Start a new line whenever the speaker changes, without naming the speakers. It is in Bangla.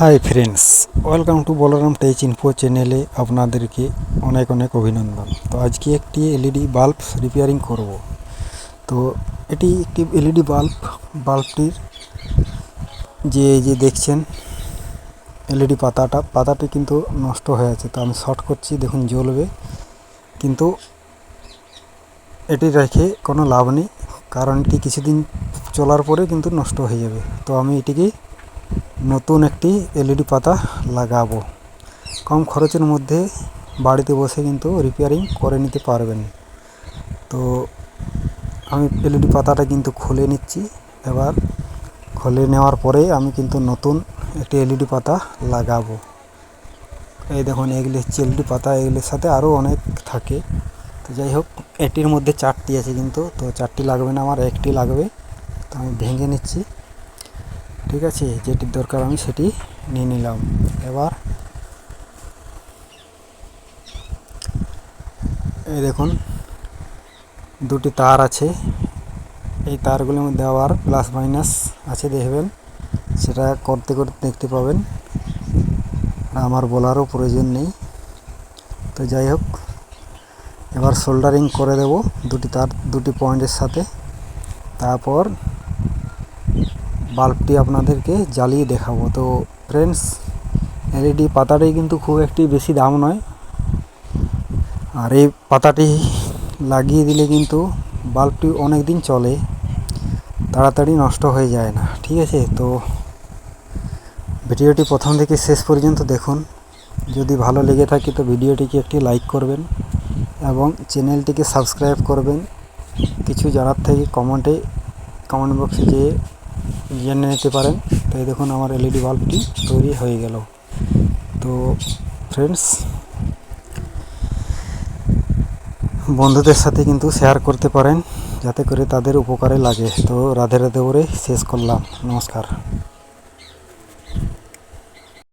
High friends, welcome to Balram tech info চ্যানেলে আপনাদেরকে অনেক অনেক অভিনন্দন। তো আজকে একটি এলইডি বাল্ব রিপেয়ারিং করব। তো এটি একটি এলইডি বাল্বটির যে দেখছেন এলইডি পাতাটি কিন্তু নষ্ট হয়ে আছে। তো আমি শর্ট করছি, দেখুন জ্বলবে, কিন্তু এটি রেখে কোনো লাভ নেই, কারণ এটি কিছুদিন চলার পরে কিন্তু নষ্ট হয়ে যাবে। তো আমি এটিকে নতুন একটি এলইডি পাতা লাগাবো। কম খরচের মধ্যে বাড়িতে বসে কিন্তু রিপেয়ারিং করে নিতে পারবেন। তো আমি এলইডি পাতাটা কিন্তু খুলে নিচ্ছি। এবার খুলে নেওয়ার পরে আমি কিন্তু নতুন একটি এলইডি পাতা লাগাবো। এই দেখুন, এগুলি হচ্ছে এলইডি পাতা, এগুলির সাথে আরও অনেক থাকে। তো যাই হোক, এটির মধ্যে 4টি আছে কিন্তু, তো 4টি লাগবে না, আমার একটি লাগবে। তো আমি ভেঙে নিচ্ছি, ঠিক আছে। যেটির দরকার আমি সেটি নিয়ে নিলাম। এবার এই দেখুন, দুটি তার আছে। এই তারগুলির মধ্যে আবার প্লাস মাইনাস আছে, দেখবেন, সেটা করতে দেখতে পাবেন। আমার বলারও প্রয়োজন নেই। তো যাই হোক, এবার সোল্ডারিং করে দেব দুটি তার দুটি পয়েন্টের সাথে। তারপর বাল্বটি আপনাদেরকে জ্বালিয়ে দেখাবো। তো ফ্রেন্ডস, এলইডি পাতাটি কিন্তু খুব একটি বেশি দাম নয়, আর এই পাতাটি লাগিয়ে দিলে কিন্তু বাল্বটি অনেক দিন চলে, তাড়াতাড়ি নষ্ট হয়ে যায় না, ঠিক আছে। তো ভিডিওটি প্রথম থেকে শেষ পর্যন্ত দেখুন। যদি ভালো লেগে থাকে তো ভিডিওটিকে একটি লাইক করবেন এবং চ্যানেলটিকে সাবস্ক্রাইব করবেন। কিছু জানার থেকে কমেন্ট বক্সে যেয়ে জেনে নিতে পারেন। তো এই দেখুন, আমার এলইডি বাল্বটি তৈরি হয়ে গেল। তো ফ্রেন্ডস, বন্ধুদের সাথে কিন্তু শেয়ার করতে পারেন, যাতে করে তাদের উপকারে লাগে। তো রাধে রাধে বলে শেষ করলাম। নমস্কার।